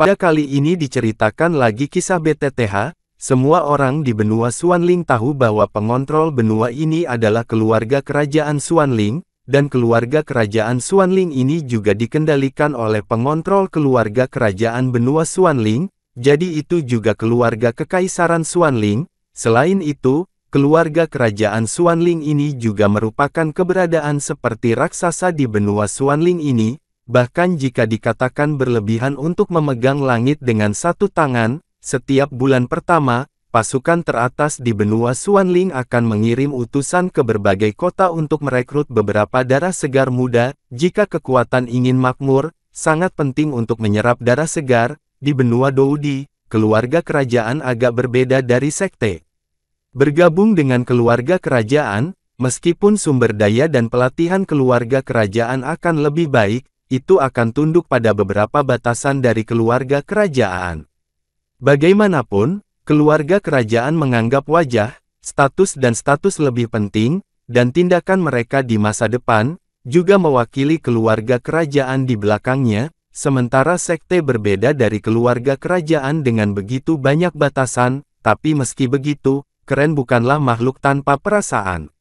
Pada kali ini diceritakan lagi kisah BTTH, semua orang di benua Xuanling tahu bahwa pengontrol benua ini adalah keluarga kerajaan Xuanling, dan keluarga kerajaan Xuanling ini juga dikendalikan oleh pengontrol keluarga kerajaan benua Xuanling, jadi itu juga keluarga kekaisaran Xuanling. Selain itu, keluarga kerajaan Xuanling ini juga merupakan keberadaan seperti raksasa di benua Xuanling ini. Bahkan jika dikatakan berlebihan untuk memegang langit dengan satu tangan, setiap bulan pertama, pasukan teratas di benua Xuanling akan mengirim utusan ke berbagai kota untuk merekrut beberapa darah segar muda. Jika kekuatan ingin makmur, sangat penting untuk menyerap darah segar. Di benua Doudi, keluarga kerajaan agak berbeda dari sekte. Bergabung dengan keluarga kerajaan, meskipun sumber daya dan pelatihan keluarga kerajaan akan lebih baik, itu akan tunduk pada beberapa batasan dari keluarga kerajaan. Bagaimanapun, keluarga kerajaan menganggap wajah, status lebih penting, dan tindakan mereka di masa depan, juga mewakili keluarga kerajaan di belakangnya, sementara sekte berbeda dari keluarga kerajaan dengan begitu banyak batasan, tapi meski begitu, keren bukanlah makhluk tanpa perasaan.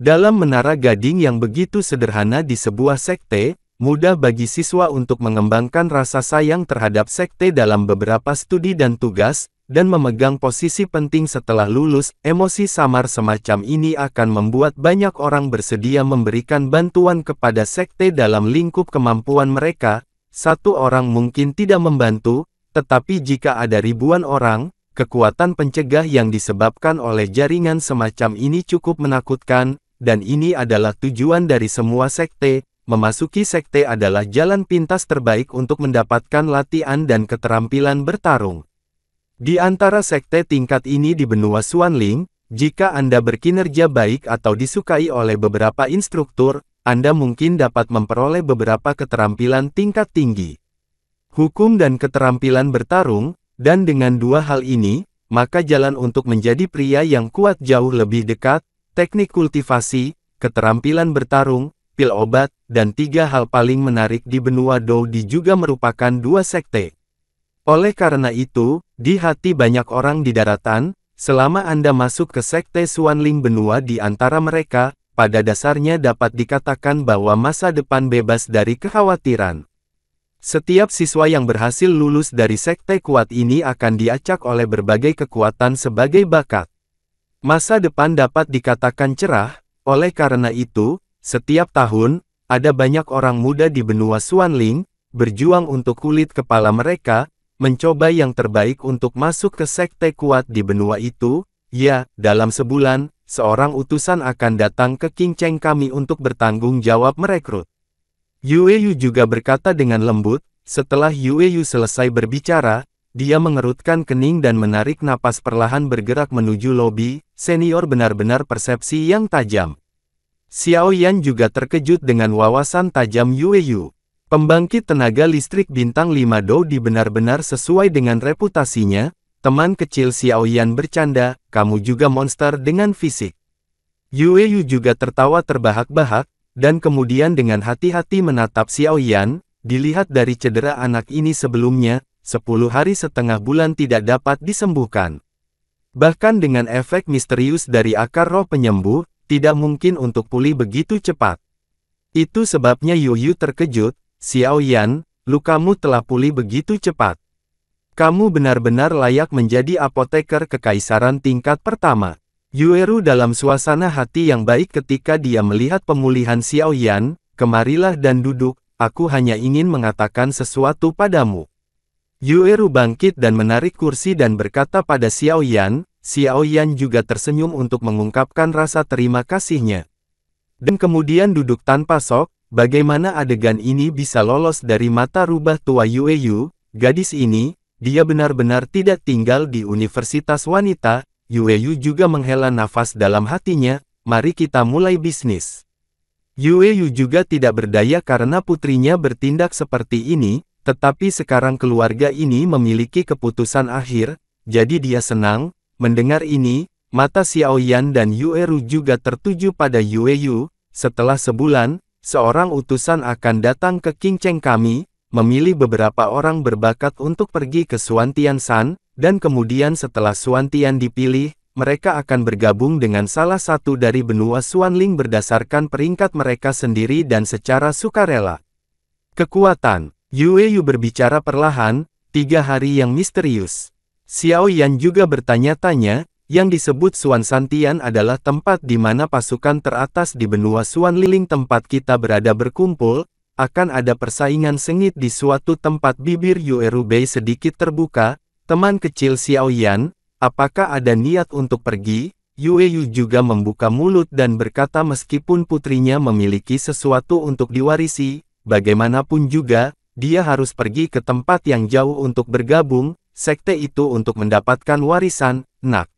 Dalam menara gading yang begitu sederhana di sebuah sekte, mudah bagi siswa untuk mengembangkan rasa sayang terhadap sekte dalam beberapa studi dan tugas, dan memegang posisi penting setelah lulus. Emosi samar semacam ini akan membuat banyak orang bersedia memberikan bantuan kepada sekte dalam lingkup kemampuan mereka. Satu orang mungkin tidak membantu, tetapi jika ada ribuan orang, kekuatan pencegah yang disebabkan oleh jaringan semacam ini cukup menakutkan, dan ini adalah tujuan dari semua sekte. Memasuki sekte adalah jalan pintas terbaik untuk mendapatkan latihan dan keterampilan bertarung. Di antara sekte tingkat ini di benua Xuanling, jika Anda berkinerja baik atau disukai oleh beberapa instruktur, Anda mungkin dapat memperoleh beberapa keterampilan tingkat tinggi. Hukum dan keterampilan bertarung, dan dengan dua hal ini, maka jalan untuk menjadi pria yang kuat jauh lebih dekat. Teknik kultivasi, keterampilan bertarung, pil obat, dan tiga hal paling menarik di benua Doudi juga merupakan dua sekte. Oleh karena itu, di hati banyak orang di daratan, selama Anda masuk ke sekte Xuanling benua di antara mereka, pada dasarnya dapat dikatakan bahwa masa depan bebas dari kekhawatiran. Setiap siswa yang berhasil lulus dari sekte kuat ini akan diacak oleh berbagai kekuatan sebagai bakat. Masa depan dapat dikatakan cerah, oleh karena itu, setiap tahun, ada banyak orang muda di benua Xuanling, berjuang untuk kulit kepala mereka, mencoba yang terbaik untuk masuk ke sekte kuat di benua itu. Ya, dalam sebulan, seorang utusan akan datang ke King Cheng kami untuk bertanggung jawab merekrut. Yueyu juga berkata dengan lembut. Setelah Yueyu selesai berbicara, dia mengerutkan kening dan menarik napas perlahan bergerak menuju lobi. Senior benar-benar persepsi yang tajam. Xiao Yan juga terkejut dengan wawasan tajam Yueyu. Pembangkit tenaga listrik bintang 5 Doudi benar-benar sesuai dengan reputasinya. Teman kecil Xiao Yan bercanda, kamu juga monster dengan fisik. Yueyu juga tertawa terbahak-bahak, dan kemudian dengan hati-hati menatap Xiao Yan. Dilihat dari cedera anak ini sebelumnya, 10 hari setengah bulan tidak dapat disembuhkan. Bahkan dengan efek misterius dari akar roh penyembuh, tidak mungkin untuk pulih begitu cepat. Itu sebabnya Yueyu terkejut. Xiao Yan, lukamu telah pulih begitu cepat. Kamu benar-benar layak menjadi apoteker kekaisaran tingkat pertama. Yueru dalam suasana hati yang baik ketika dia melihat pemulihan Xiao Yan. Kemarilah dan duduk, aku hanya ingin mengatakan sesuatu padamu. Yueru bangkit dan menarik kursi dan berkata pada Xiao Yan. Xiao Yan juga tersenyum untuk mengungkapkan rasa terima kasihnya. Dan kemudian duduk tanpa sok. Bagaimana adegan ini bisa lolos dari mata rubah tua Yueyu? Gadis ini, dia benar-benar tidak tinggal di universitas wanita. Yueyu juga menghela nafas dalam hatinya. Mari kita mulai bisnis. Yueyu juga tidak berdaya karena putrinya bertindak seperti ini, tetapi sekarang keluarga ini memiliki keputusan akhir, jadi dia senang. Mendengar ini, mata Xiao Yan dan Yueru juga tertuju pada Yueyu. Setelah sebulan, seorang utusan akan datang ke King Cheng kami, memilih beberapa orang berbakat untuk pergi ke Xuantian Shan, dan kemudian setelah Xuantian dipilih, mereka akan bergabung dengan salah satu dari benua Xuanling berdasarkan peringkat mereka sendiri dan secara sukarela. Kekuatan. Yue Yu berbicara perlahan, 3 hari yang misterius. Xiao Yan juga bertanya-tanya, yang disebut Xuantian adalah tempat di mana pasukan teratas di benua Xuanling tempat kita berada berkumpul. Akan ada persaingan sengit di suatu tempat. Bibir Yue Rubei sedikit terbuka. Teman kecil Xiao Yan, apakah ada niat untuk pergi? Yue Yu juga membuka mulut dan berkata meskipun putrinya memiliki sesuatu untuk diwarisi, bagaimanapun juga, dia harus pergi ke tempat yang jauh untuk bergabung, sekte itu untuk mendapatkan warisan, nak.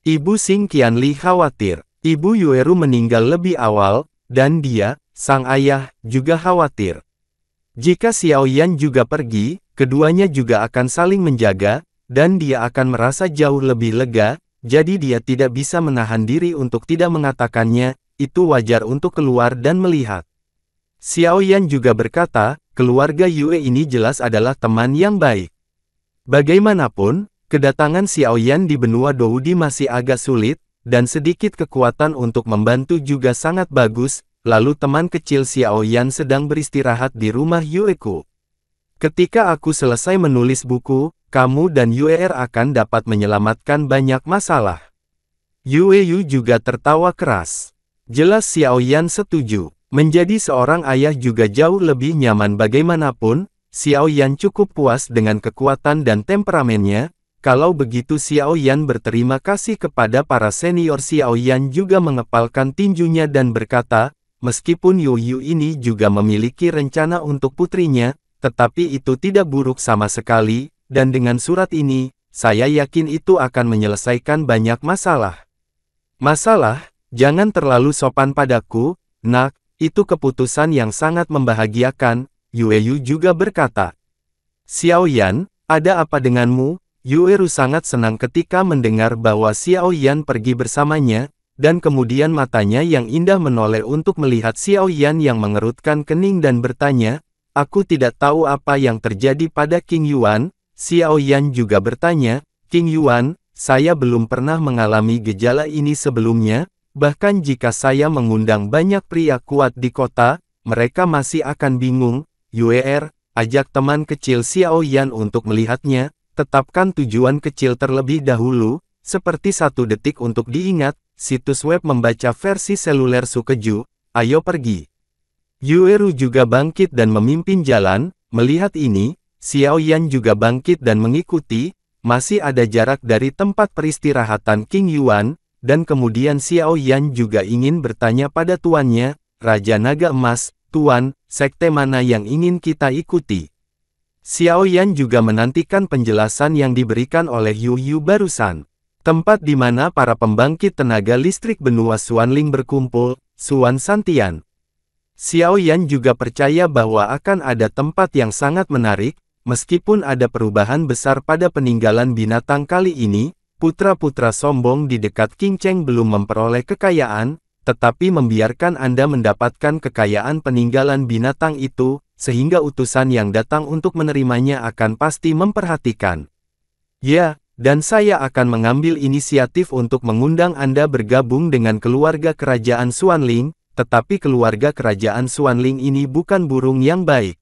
Ibu Xing Qianli khawatir. Ibu Yueru meninggal lebih awal, dan dia, sang ayah, juga khawatir. Jika Xiao Yan juga pergi, keduanya juga akan saling menjaga, dan dia akan merasa jauh lebih lega, jadi dia tidak bisa menahan diri untuk tidak mengatakannya, itu wajar untuk keluar dan melihat. Xiao Yan juga berkata, keluarga Yue ini jelas adalah teman yang baik. Bagaimanapun, kedatangan Xiao Yan di benua Doudi masih agak sulit, dan sedikit kekuatan untuk membantu juga sangat bagus, lalu teman kecil Xiao Yan sedang beristirahat di rumah Yueku. Ketika aku selesai menulis buku, kamu dan Yuer akan dapat menyelamatkan banyak masalah. Yue Yu juga tertawa keras. Jelas Xiao Yan setuju. Menjadi seorang ayah juga jauh lebih nyaman bagaimanapun, Xiao Yan cukup puas dengan kekuatan dan temperamennya. Kalau begitu Xiao Yan berterima kasih kepada para senior. Xiao Yan juga mengepalkan tinjunya dan berkata, meskipun Yu Yu ini juga memiliki rencana untuk putrinya, tetapi itu tidak buruk sama sekali, dan dengan surat ini, saya yakin itu akan menyelesaikan banyak masalah. Masalah? Jangan terlalu sopan padaku, nak. Itu keputusan yang sangat membahagiakan, Yue Yu juga berkata. Xiao Yan, ada apa denganmu? Yueru sangat senang ketika mendengar bahwa Xiao Yan pergi bersamanya, dan kemudian matanya yang indah menoleh untuk melihat Xiao Yan yang mengerutkan kening dan bertanya, aku tidak tahu apa yang terjadi pada King Yuan. Xiao Yan juga bertanya, King Yuan, saya belum pernah mengalami gejala ini sebelumnya. Bahkan jika saya mengundang banyak pria kuat di kota, mereka masih akan bingung. Yuer, ajak teman kecil Xiao Yan untuk melihatnya, tetapkan tujuan kecil terlebih dahulu, seperti 1 detik untuk diingat, situs web membaca versi seluler Sukeju, ayo pergi. Yueru juga bangkit dan memimpin jalan. Melihat ini, Xiao Yan juga bangkit dan mengikuti, masih ada jarak dari tempat peristirahatan King Yuan. Dan kemudian Xiao Yan juga ingin bertanya pada tuannya, Raja Naga Emas, Tuan, sekte mana yang ingin kita ikuti? Xiao Yan juga menantikan penjelasan yang diberikan oleh Yu Yu barusan. Tempat di mana para pembangkit tenaga listrik benua Xuanling berkumpul, Xuantian. Xiao Yan juga percaya bahwa akan ada tempat yang sangat menarik, meskipun ada perubahan besar pada peninggalan binatang kali ini. Putra-putra sombong di dekat King Cheng belum memperoleh kekayaan, tetapi membiarkan Anda mendapatkan kekayaan peninggalan binatang itu, sehingga utusan yang datang untuk menerimanya akan pasti memperhatikan. Ya, dan saya akan mengambil inisiatif untuk mengundang Anda bergabung dengan keluarga kerajaan Xuanling, tetapi keluarga kerajaan Xuanling ini bukan burung yang baik.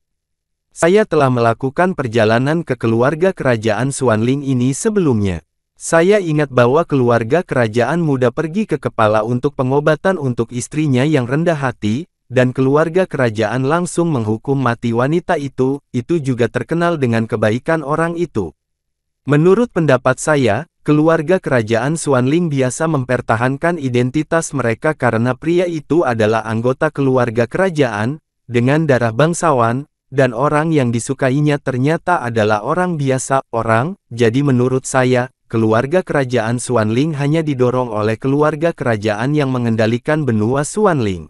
Saya telah melakukan perjalanan ke keluarga kerajaan Xuanling ini sebelumnya. Saya ingat bahwa keluarga kerajaan muda pergi ke kepala untuk pengobatan untuk istrinya yang rendah hati, dan keluarga kerajaan langsung menghukum mati wanita itu juga terkenal dengan kebaikan orang itu. Menurut pendapat saya, keluarga kerajaan Xuanling biasa mempertahankan identitas mereka karena pria itu adalah anggota keluarga kerajaan, dengan darah bangsawan, dan orang yang disukainya ternyata adalah orang biasa, jadi menurut saya, keluarga kerajaan Xuanling hanya didorong oleh keluarga kerajaan yang mengendalikan benua Xuanling.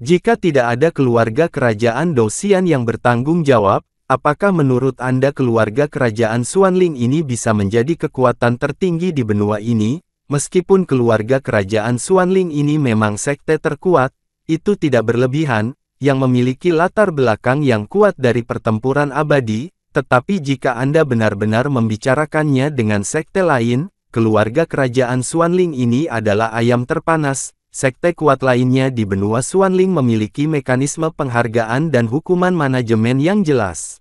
Jika tidak ada keluarga kerajaan Douxian yang bertanggung jawab, apakah menurut Anda keluarga kerajaan Xuanling ini bisa menjadi kekuatan tertinggi di benua ini? Meskipun keluarga kerajaan Xuanling ini memang sekte terkuat, itu tidak berlebihan, yang memiliki latar belakang yang kuat dari pertempuran abadi, tetapi jika Anda benar-benar membicarakannya dengan sekte lain, keluarga kerajaan Xuanling ini adalah ayam terpanas. Sekte kuat lainnya di benua Xuanling memiliki mekanisme penghargaan dan hukuman manajemen yang jelas.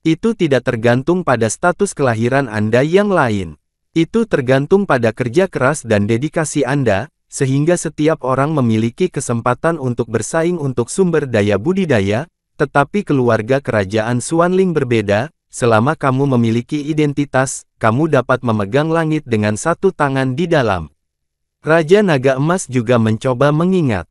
Itu tidak tergantung pada status kelahiran Anda yang lain. Itu tergantung pada kerja keras dan dedikasi Anda, sehingga setiap orang memiliki kesempatan untuk bersaing untuk sumber daya budidaya, tetapi keluarga kerajaan Xuanling berbeda. Selama kamu memiliki identitas, kamu dapat memegang langit dengan satu tangan di dalam. Raja Naga Emas juga mencoba mengingat.